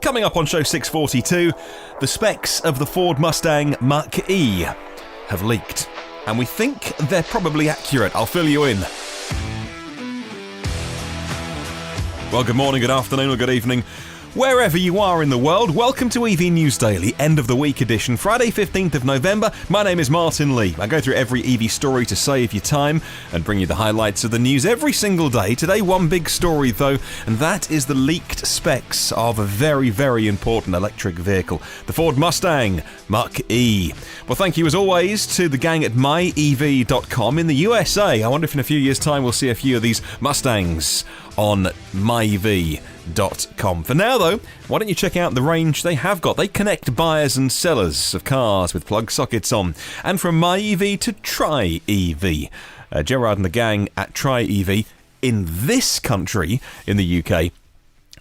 Coming up on show 642, the specs of the Ford Mustang Mach-E have leaked, and we think they're probably accurate. I'll fill you in. Well, good morning, good afternoon, or good evening. Wherever you are in the world, welcome to EV News Daily, end of the week edition, Friday 15th of November. My name is Martyn Lee. I go through every EV story to save you time and bring you the highlights of the news every single day. Today, one big story though, and that is the leaked specs of a very, very important electric vehicle, the Ford Mustang Mach-E. Well, thank you as always to the gang at myev.com in the USA. I wonder if in a few years' time we'll see a few of these Mustangs on myev.com. For now though, why don't you check out the range they have got. They connect buyers and sellers of cars with plug sockets on. And from myev to Try EV. Gerard and the gang at Try EV in this country, in the UK,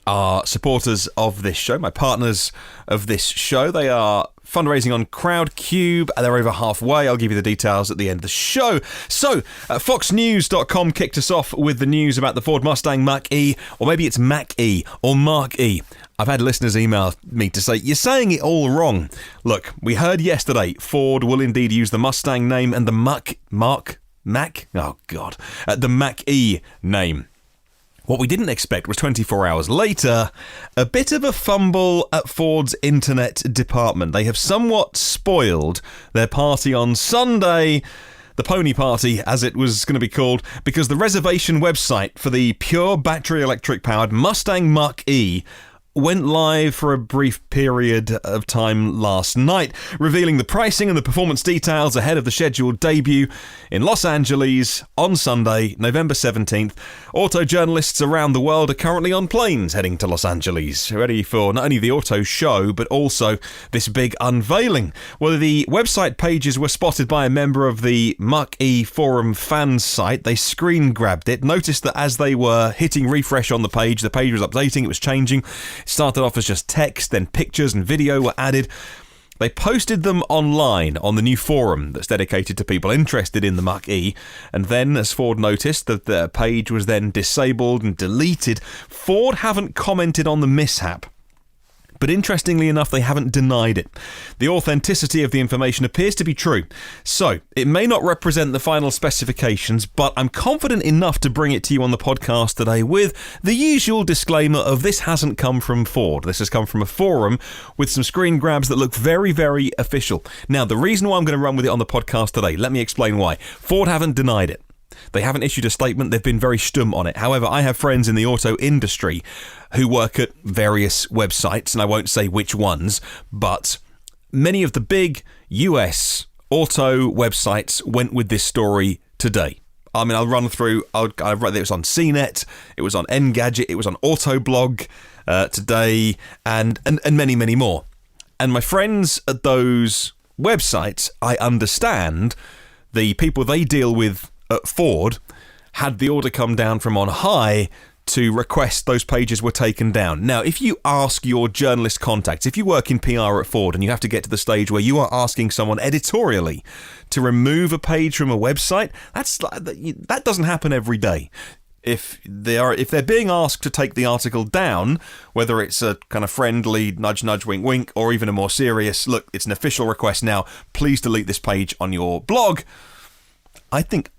are supporters of this show, my partners of this show. They are fundraising on Crowdcube, and they're over halfway. I'll give you the details at the end of the show. So, FoxNews.com kicked us off with the news about the Ford Mustang Mach-E, or maybe it's Mach-E or Mark-E. I've had listeners email me to say, you're saying it all wrong. Look, we heard yesterday Ford will indeed use the Mustang name and the the Mach-E name. What we didn't expect was 24 hours later, a bit of a fumble at Ford's internet department. They have somewhat spoiled their party on Sunday, the pony party as it was going to be called, because the reservation website for the pure battery electric powered Mustang Mach-E went live for a brief period of time last night, revealing the pricing and the performance details ahead of the scheduled debut in Los Angeles on Sunday, November 17th. Auto journalists around the world are currently on planes heading to Los Angeles, ready for not only the auto show, but also this big unveiling. Well, the website pages were spotted by a member of the Mach-E forum fan site. They screen grabbed it, noticed that as they were hitting refresh on the page was updating, it was changing. It started off as just text, then pictures and video were added. They posted them online on the new forum that's dedicated to people interested in the Mach-E, and then, as Ford noticed, that the page was then disabled and deleted. Ford haven't commented on the mishap, but interestingly enough, they haven't denied it. The authenticity of the information appears to be true. So, it may not represent the final specifications, but I'm confident enough to bring it to you on the podcast today with the usual disclaimer of this hasn't come from Ford. This has come from a forum with some screen grabs that look very, very official. Now, the reason why I'm going to run with it on the podcast today, let me explain why. Ford haven't denied it. They haven't issued a statement. They've been very stum on it. However, I have friends in the auto industry who work at various websites, and I won't say which ones, but many of the big US auto websites went with this story today. I mean, I'll run through. I read it was on CNET, it was on Engadget, it was on Autoblog today, and many, many more. And my friends at those websites, I understand the people they deal with at Ford had the order come down from on high to request those pages were taken down. Now, if you ask your journalist contacts, if you work in PR at Ford and you have to get to the stage where you are asking someone editorially to remove a page from a website, that doesn't happen every day. If they're being asked to take the article down, whether it's a kind of friendly nudge nudge wink wink or even a more serious look, it's an official request now, please delete this page on your blog, I think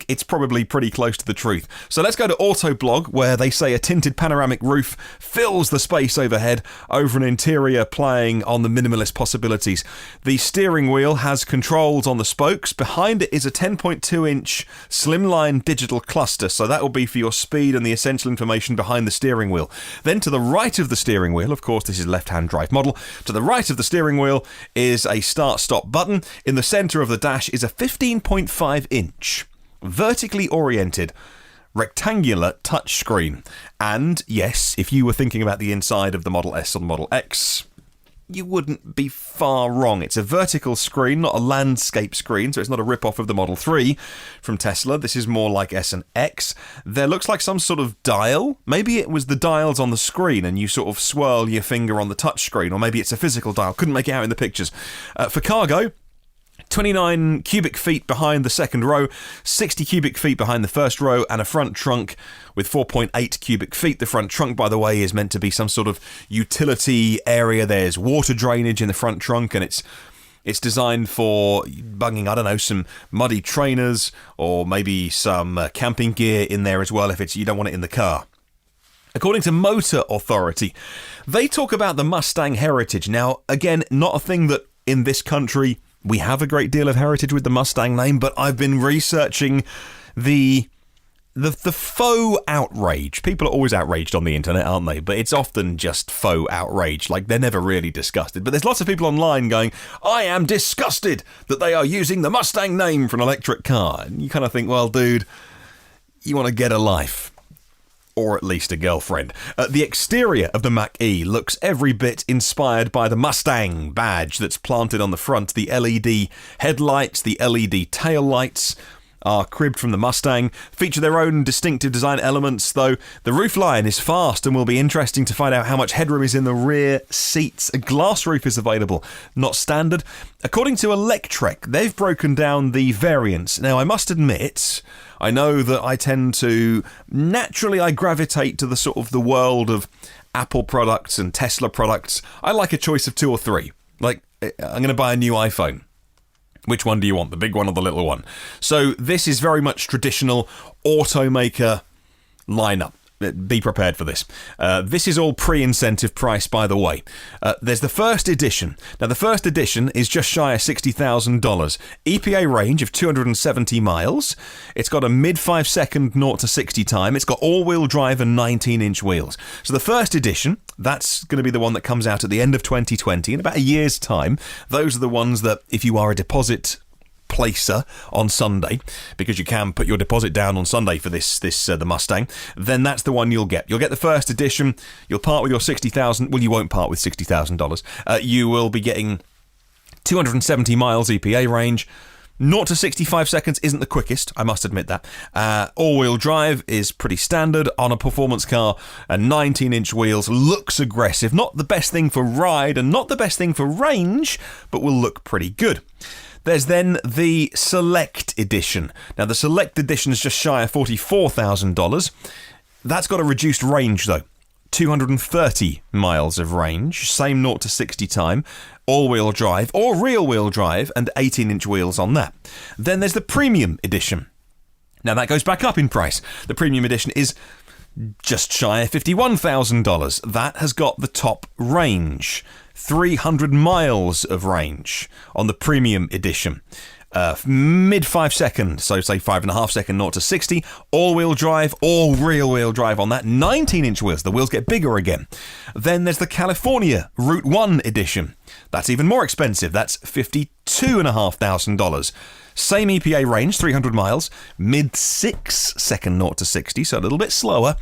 it's probably pretty close to the truth. So let's go to Autoblog, where they say a tinted panoramic roof fills the space overhead over an interior playing on the minimalist possibilities. The steering wheel has controls on the spokes. Behind it is a 10.2-inch slimline digital cluster, so that will be for your speed and the essential information behind the steering wheel. Then to the right of the steering wheel, of course this is a left-hand drive model, to the right of the steering wheel is a start-stop button. In the centre of the dash is a 15.5-inch vertically oriented rectangular touchscreen. And yes, if you were thinking about the inside of the Model S or the Model X, you wouldn't be far wrong. It's a vertical screen, not a landscape screen, so it's not a rip-off of the Model 3 from Tesla. This is more like S and X. There looks like some sort of dial. Maybe it was the dials on the screen and you sort of swirl your finger on the touchscreen, or maybe it's a physical dial. Couldn't make it out in the pictures. For cargo, 29 cubic feet behind the second row, 60 cubic feet behind the first row, and a front trunk with 4.8 cubic feet. The front trunk, by the way, is meant to be some sort of utility area. There's water drainage in the front trunk, and it's designed for bunging, I don't know, some muddy trainers or maybe some camping gear in there as well if you don't want it in the car. According to Motor Authority, they talk about the Mustang heritage. Now, again, not a thing that in this country we have a great deal of heritage with the Mustang name, but I've been researching the faux outrage. People are always outraged on the internet, aren't they? But it's often just faux outrage. Like, they're never really disgusted. But there's lots of people online going, I am disgusted that they are using the Mustang name for an electric car. And you kind of think, well, dude, you want to get a life. Or at least a girlfriend. The exterior of the Mach-E looks every bit inspired by the Mustang badge that's planted on the front. The LED headlights, the LED taillights are cribbed from the Mustang, feature their own distinctive design elements, though the roofline is fast and will be interesting to find out how much headroom is in the rear seats. A glass roof is available, not standard. According to Electrek, they've broken down the variants. Now, I must admit, I know that I tend to, naturally I gravitate to the sort of the world of Apple products and Tesla products. I like a choice of 2 or 3. Like, I'm going to buy a new iPhone. Which one do you want, the big one or the little one? So this is very much traditional automaker lineup. Be prepared for this. This is all pre-incentive price, by the way. There's the first edition. Now, the first edition is just shy of $60,000. EPA range of 270 miles. It's got a mid 5-second 0 to 60 time. It's got all-wheel drive and 19-inch wheels. So the first edition, that's going to be the one that comes out at the end of 2020, in about a year's time. Those are the ones that, if you are a deposit placer on Sunday, because you can put your deposit down on Sunday for the Mustang, then that's the one you'll get. You'll get the first edition. You'll part with your $60,000. Well, you won't part with $60,000. You will be getting 270 miles EPA range. 0 to 65 seconds isn't the quickest, I must admit that. All-wheel drive is pretty standard on a performance car, and 19-inch wheels looks aggressive. Not the best thing for ride and not the best thing for range, but will look pretty good. There's then the Select Edition. Now, the Select Edition is just shy of $44,000. That's got a reduced range, though. 230 miles of range, same 0 to 60 time, all-wheel drive or rear-wheel drive, and 18-inch wheels on that. Then there's the Premium Edition. Now, that goes back up in price. The Premium Edition is just shy of $51,000. That has got the top range. 300 miles of range on the Premium Edition. Mid 5 seconds, so say 5.5 second 0 to 60. All-wheel drive or rear-wheel drive on that. 19-inch wheels. The wheels get bigger again. Then there's the California Route 1 Edition. That's even more expensive. That's $52,500. Same EPA range, 300 miles. Mid 6 second 0 to 60, so a little bit slower.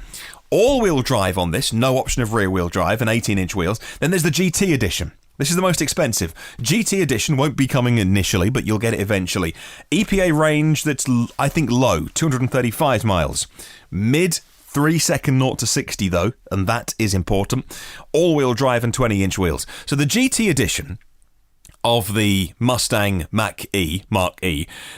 All-wheel drive on this, no option of rear-wheel drive, and 18-inch wheels. Then there's the GT Edition. This is the most expensive. GT Edition won't be coming initially, but you'll get it eventually. EPA range that's, I think, low, 235 miles. Mid 3 second 0 to 60, though, and that is important. All-wheel drive and 20-inch wheels. So the GT Edition of the Mustang Mach-E,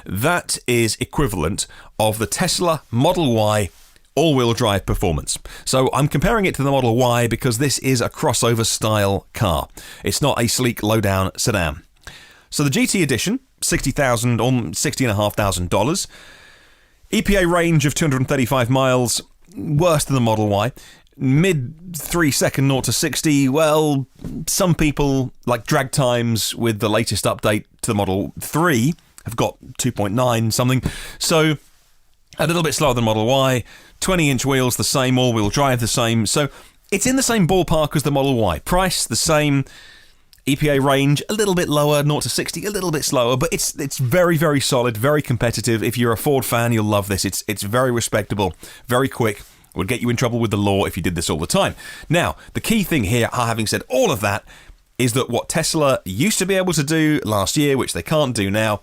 that is equivalent of the Tesla Model Y all-wheel drive performance. So I'm comparing it to the Model Y because this is a crossover style car. It's not a sleek low-down sedan. So the GT Edition, $60,000 or $60,500. EPA range of 235 miles, worse than the Model Y. Mid 3 second 0 to 60, well, some people, like drag times with the latest update to the Model 3, have got 2.9 something. So a little bit slower than Model Y. 20-inch wheels, the same. All-wheel drive, the same. So it's in the same ballpark as the Model Y. Price, the same. EPA range, a little bit lower. 0 to 60, a little bit slower. But it's very, very solid, very competitive. If you're a Ford fan, you'll love this. It's very respectable, very quick. It would get you in trouble with the law if you did this all the time. Now, the key thing here, having said all of that, is that what Tesla used to be able to do last year, which they can't do now,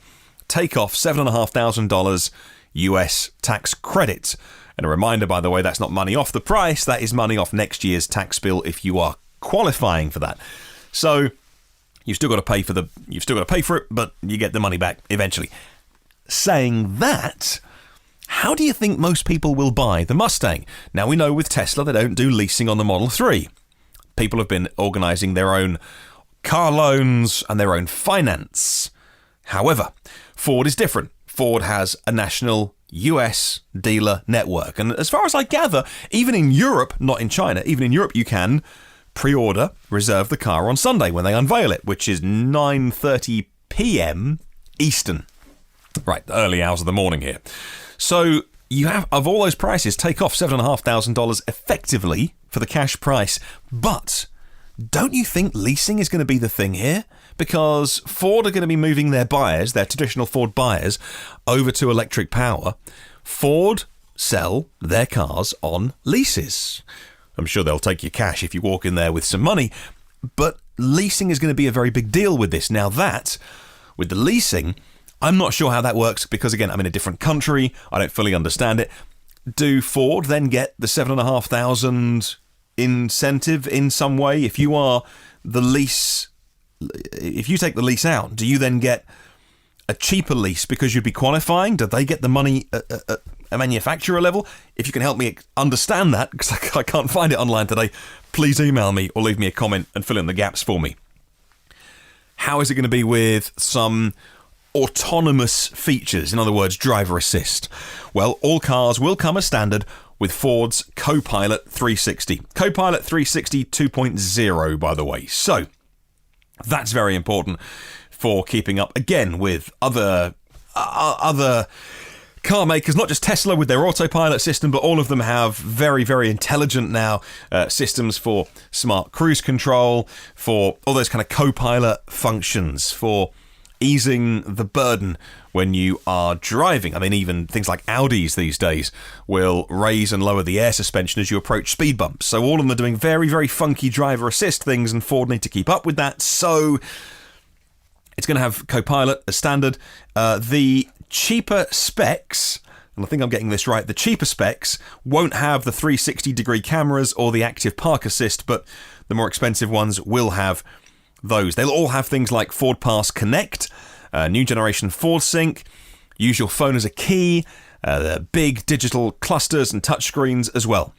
take off $7,500 US tax credits. And a reminder, by the way, that's not money off the price, that is money off next year's tax bill if you are qualifying for that. So You've still got to pay for it, but you get the money back eventually. Saying that, how do you think most people will buy the Mustang? Now, we know with Tesla they don't do leasing on the Model 3. People have been organising their own car loans and their own finance. However, Ford is different. Ford has a national US dealer network. And as far as I gather, even in Europe, not in China, even in Europe you can pre-order, reserve the car on Sunday when they unveil it, which is 9:30 p.m. Eastern. Right, the early hours of the morning here. So you have, of all those prices, take off $7,500 effectively for the cash price. But don't you think leasing is going to be the thing here? Because Ford are going to be moving their buyers, their traditional Ford buyers, over to electric power. Ford sell their cars on leases. I'm sure they'll take your cash if you walk in there with some money, but leasing is going to be a very big deal with this. Now that, with the leasing, I'm not sure how that works because, again, I'm in a different country. I don't fully understand it. Do Ford then get the $7,500 incentive in some way? If you are the lease, if you take the lease out, do you then get a cheaper lease because you'd be qualifying? Do they get the money at a manufacturer level? If you can help me understand that, because I can't find it online today, please email me or leave me a comment and fill in the gaps for me. How is it going to be with some autonomous features? In other words, driver assist. Well, all cars will come as standard with Ford's Copilot 360. Copilot 360 2.0, by the way. So, that's very important for keeping up, again, with other car makers, not just Tesla with their autopilot system, but all of them have very, very intelligent now systems for smart cruise control, for all those kind of copilot functions, for easing the burden when you are driving. I mean, even things like Audis these days will raise and lower the air suspension as you approach speed bumps. So all of them are doing very, very funky driver assist things, and Ford need to keep up with that. So it's going to have Copilot as standard. The cheaper specs, and I think I'm getting this right, the cheaper specs won't have the 360-degree cameras or the active park assist, but the more expensive ones will have those. They'll all have things like Ford Pass Connect, new generation Ford Sync, use your phone as a key, the big digital clusters and touchscreens as well.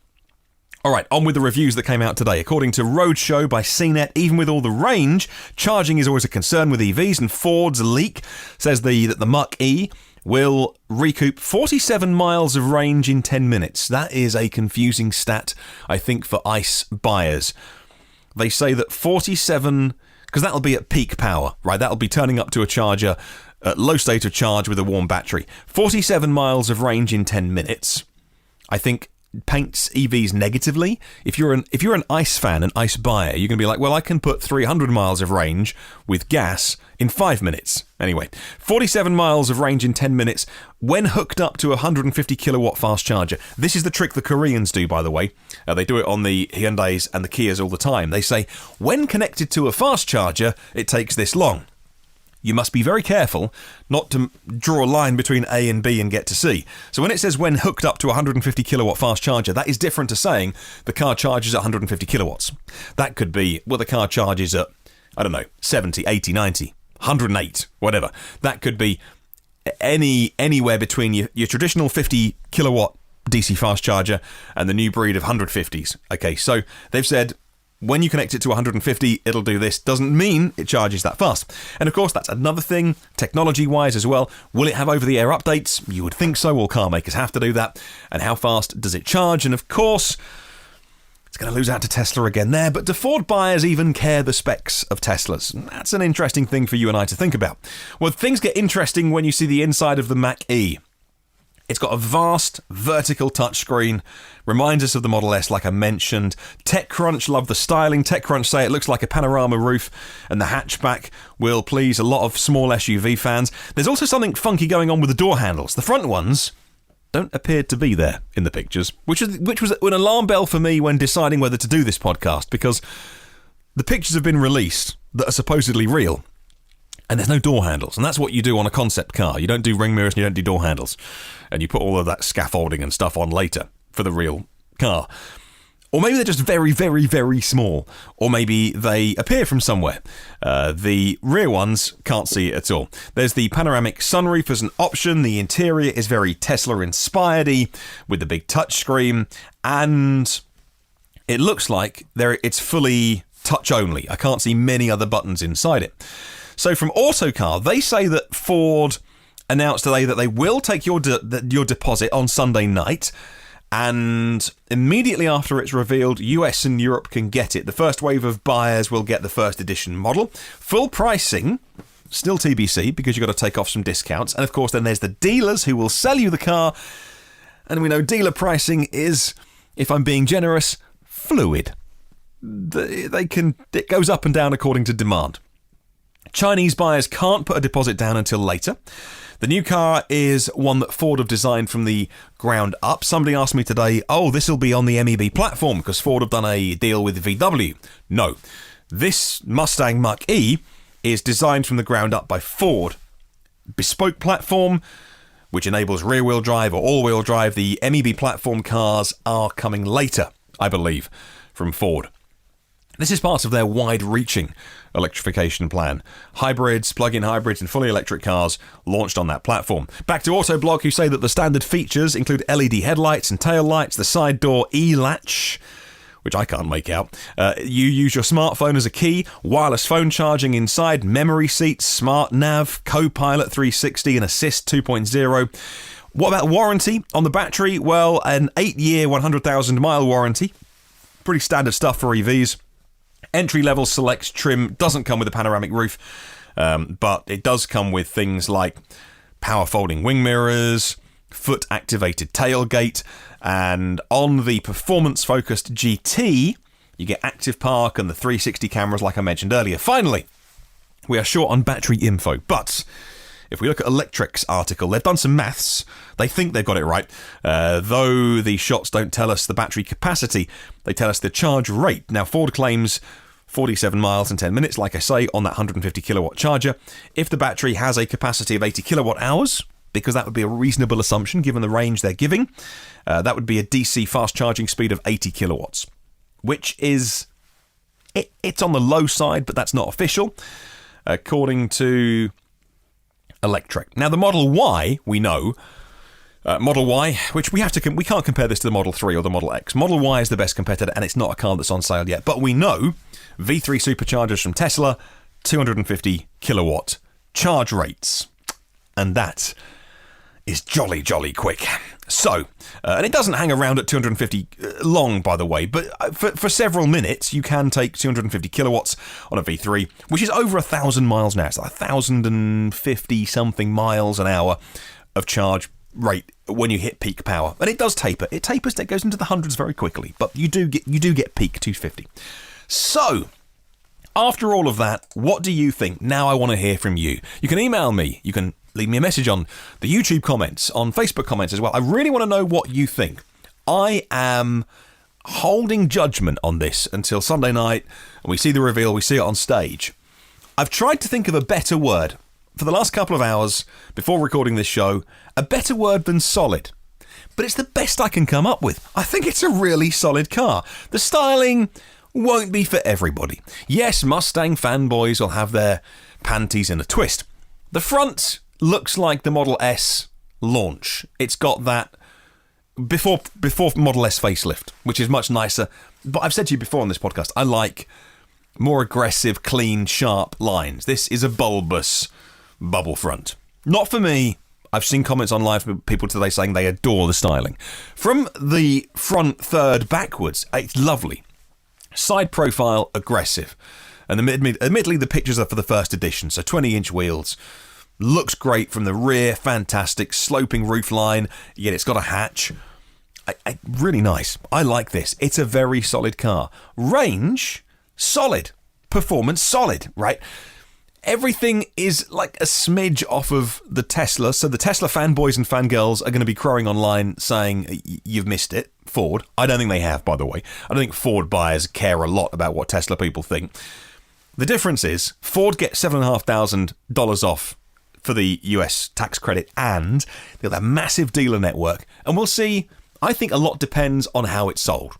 All right, on with the reviews that came out today. According to Roadshow by CNET, even with all the range, charging is always a concern with EVs, and Ford's leak says that the Mach-E will recoup 47 miles of range in 10 minutes. That is a confusing stat, I think, for ICE buyers. They say that 47, because that'll be at peak power, right? That'll be turning up to a charger at low state of charge with a warm battery. 47 miles of range in 10 minutes, I think, paints EVs negatively. If you're an ICE fan, an ICE buyer, you're going to be like, well, I can put 300 miles of range with gas in 5 minutes. Anyway, 47 miles of range in 10 minutes when hooked up to a 150 kilowatt fast charger. This is the trick the Koreans do, by the way. They do it on the Hyundais and the Kias all the time. They say, when connected to a fast charger, it takes this long. You must be very careful not to draw a line between A and B and get to C. So when it says when hooked up to a 150 kilowatt fast charger, that is different to saying the car charges at 150 kilowatts. That could be, well, the car charges at, I don't know, 70, 80, 90, 108, whatever. That could be anywhere between your traditional 50 kilowatt DC fast charger and the new breed of 150s. Okay, so they've said, when you connect it to 150, it'll do this. Doesn't mean it charges that fast. And of course, that's another thing, technology-wise as well. Will it have over-the-air updates? You would think so. All car makers have to do that. And how fast does it charge? And of course, it's going to lose out to Tesla again there. But do Ford buyers even care the specs of Teslas? That's an interesting thing for you and I to think about. Well, things get interesting when you see the inside of the Mach-E. It's got a vast vertical touchscreen, reminds us of the Model S like I mentioned. TechCrunch love the styling. TechCrunch say it looks like a panorama roof, and the hatchback will please a lot of small SUV fans. There's also something funky going on with the door handles. The front ones don't appear to be there in the pictures, which was an alarm bell for me when deciding whether to do this podcast, because the pictures have been released that are supposedly real, and there's no door handles. And that's what you do on a concept car. You don't do ring mirrors and you don't do door handles. And you put all of that scaffolding and stuff on later for the real car. Or maybe they're just very, very, very small. Or maybe they appear from somewhere. The rear ones can't see it at all. There's the panoramic sunroof as an option. The interior is very Tesla-inspired-y with the big touchscreen. And it looks like it's fully touch-only. I can't see many other buttons inside it. So from Autocar, they say that Ford announced today that they will take your deposit on Sunday night. And immediately after it's revealed, US and Europe can get it. The first wave of buyers will get the first edition model. Full pricing, still TBC, because you've got to take off some discounts. And of course, then there's the dealers who will sell you the car. And we know dealer pricing is, if I'm being generous, fluid. It goes up and down according to demand. Chinese buyers can't put a deposit down until later. The new car is one that Ford have designed from the ground up. Somebody asked me today, this will be on the MEB platform because Ford have done a deal with VW. No, this Mustang Mach-E is designed from the ground up by Ford. Bespoke platform, which enables rear-wheel drive or all-wheel drive. The MEB platform cars are coming later, I believe, from Ford. This is part of their wide-reaching electrification plan. Hybrids, plug-in hybrids and fully electric cars launched on that platform. Back to Autoblog, who say that the standard features include LED headlights and tail lights, the side door e-latch, which I can't make out. You use your smartphone as a key, wireless phone charging inside, memory seats, smart nav, Copilot 360 and Assist 2.0. What about warranty on the battery? Well, an 8-year, 100,000-mile warranty. Pretty standard stuff for EVs. Entry-level Select trim doesn't come with a panoramic roof, but it does come with things like power folding wing mirrors, foot-activated tailgate, and on the performance-focused GT, you get active park and the 360 cameras like I mentioned earlier. Finally, we are short on battery info, but if we look at Electric's article, they've done some maths. They think they've got it right. Though the shots don't tell us the battery capacity, they tell us the charge rate. Now, Ford claims 47 miles in 10 minutes, like I say, on that 150 kilowatt charger. If the battery has a capacity of 80 kilowatt hours, because that would be a reasonable assumption given the range they're giving, that would be a DC fast charging speed of 80 kilowatts, which is, it's on the low side, but that's not official, according to Electric. Now, the Model Y, we know, Model Y, which we can't compare this to the Model 3 or the Model X. Model Y is the best competitor, and it's not a car that's on sale yet. But we know V3 superchargers from Tesla, 250 kilowatt charge rates. And that is jolly, jolly quick. So, and it doesn't hang around at 250 long, by the way, but for several minutes, you can take 250 kilowatts on a V3, which is over 1,000 miles an hour. It's like 1,050-something miles an hour of charge rate when you hit peak power. And it does taper. It tapers, it goes into the hundreds very quickly, but you do get peak 250. So, after all of that, what do you think? Now I want to hear from you. You can email me. You can leave me a message on the YouTube comments, on Facebook comments as well. I really want to know what you think. I am holding judgment on this until Sunday night, and we see the reveal, we see it on stage. I've tried to think of a better word for the last couple of hours before recording this show, a better word than solid. But it's the best I can come up with. I think it's a really solid car. The styling won't be for everybody. Yes, Mustang fanboys will have their panties in a twist. The front looks like the Model S launch. It's got that before Model S facelift, which is much nicer. But I've said to you before on this podcast, I like more aggressive, clean, sharp lines. This is a bulbous bubble front. Not for me. I've seen comments online from people today saying they adore the styling. From the front third backwards, it's lovely. Side profile, aggressive. And admittedly, the pictures are for the first edition, so 20-inch wheels. Looks great from the rear, fantastic, sloping roofline, yet it's got a hatch. Really nice. I like this. It's a very solid car. Range, solid. Performance, solid, right? Everything is like a smidge off of the Tesla, so the Tesla fanboys and fangirls are going to be crowing online saying, you've missed it, Ford. I don't think they have, by the way. I don't think Ford buyers care a lot about what Tesla people think. The difference is, Ford gets $7,500 off for the US tax credit, and they've got a massive dealer network. And we'll see, I think a lot depends on how it's sold.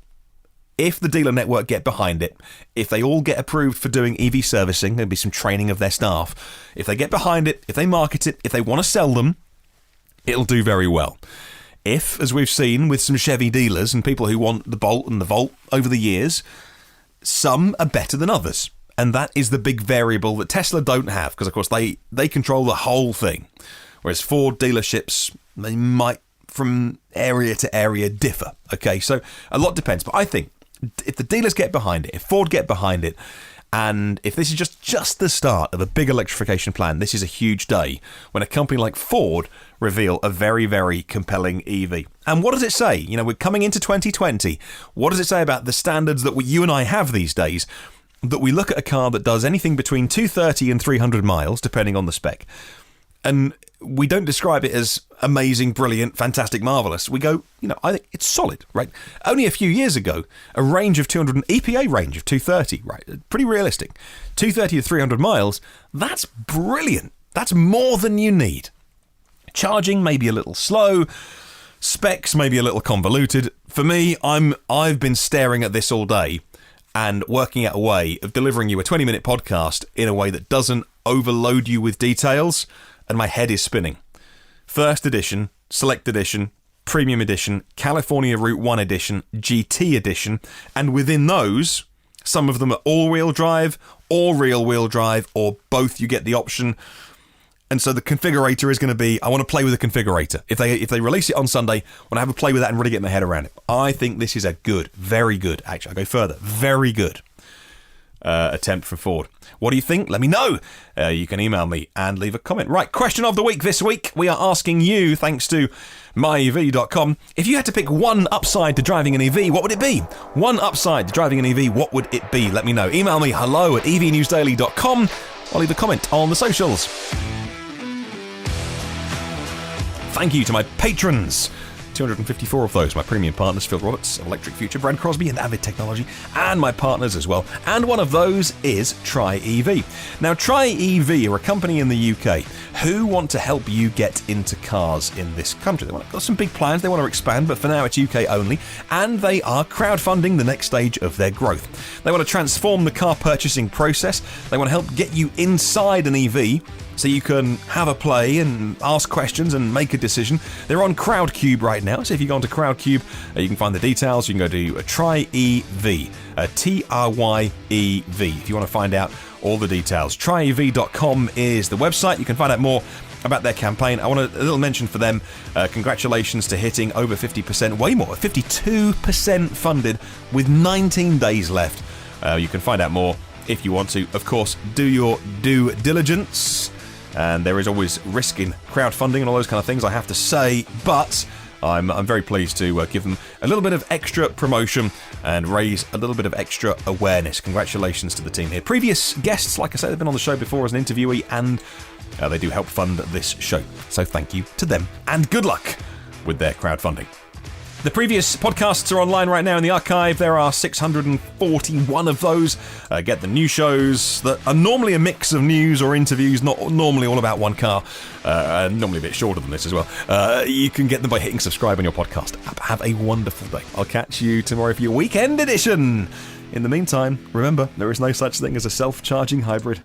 If the dealer network get behind it, if they all get approved for doing EV servicing, there'll be some training of their staff. If they get behind it, if they market it, if they want to sell them, it'll do very well. If, as we've seen with some Chevy dealers and people who want the Bolt and the Volt over the years, some are better than others. And that is the big variable that Tesla don't have, because, of course, they control the whole thing. Whereas Ford dealerships, they might, from area to area, differ. Okay, so a lot depends. But I think if the dealers get behind it, if Ford get behind it, and if this is just the start of a big electrification plan, this is a huge day when a company like Ford reveal a very, very compelling EV. And what does it say? You know, we're coming into 2020. What does it say about the standards that you and I have these days, that we look at a car that does anything between 230 and 300 miles, depending on the spec, and we don't describe it as amazing, brilliant, fantastic, marvellous. We go, you know, I think it's solid, right? Only a few years ago, a range of 200, an EPA range of 230, right? Pretty realistic. 230 to 300 miles, that's brilliant. That's more than you need. Charging may be a little slow. Specs may be a little convoluted. For me, I've been staring at this all day and working out a way of delivering you a 20-minute podcast in a way that doesn't overload you with details, and my head is spinning. First edition, select edition, premium edition, California Route 1 edition, GT edition, and within those, some of them are all-wheel drive or rear-wheel drive, or both. You get the option. And so the configurator is going to be, I want to play with the configurator. If they release it on Sunday, I want to have a play with that and really get my head around it. I think this is a good, very good, actually, I'll go further, very good attempt from Ford. What do you think? Let me know. You can email me and leave a comment. Right, question of the week this week. We are asking you, thanks to myev.com, if you had to pick one upside to driving an EV, what would it be? One upside to driving an EV, what would it be? Let me know. Email me hello@evnewsdaily.com or leave a comment on the socials. Thank you to my patrons. 254 of those, my premium partners, Phil Roberts, Electric Future, Brad Crosby and Avid Technology, and my partners as well. And one of those is Tri-EV. Now, Tri-EV are a company in the UK who want to help you get into cars in this country. They've got some big plans, they want to expand, but for now it's UK only, and they are crowdfunding the next stage of their growth. They want to transform the car purchasing process. They want to help get you inside an EV so you can have a play and ask questions and make a decision. They're on Crowdcube right now, so if you go onto Crowdcube, you can find the details. You can go to Tri-EV, Tryev, if you want to find out all the details. Tryev.com is the website. You can find out more about their campaign. I want a little mention for them. Congratulations to hitting over 50%, way more, 52% funded with 19 days left. You can find out more if you want to. Of course, do your due diligence. And there is always risk in crowdfunding and all those kind of things, I have to say, but I'm very pleased to give them a little bit of extra promotion and raise a little bit of extra awareness. Congratulations to the team here. Previous guests, like I said, they've been on the show before as an interviewee, and they do help fund this show. So thank you to them, and good luck with their crowdfunding. The previous podcasts are online right now in the archive. There are 641 of those. Get the new shows that are normally a mix of news or interviews, not normally all about one car, normally a bit shorter than this as well. You can get them by hitting subscribe on your podcast app. Have a wonderful day. I'll catch you tomorrow for your weekend edition. In the meantime, remember, there is no such thing as a self-charging hybrid.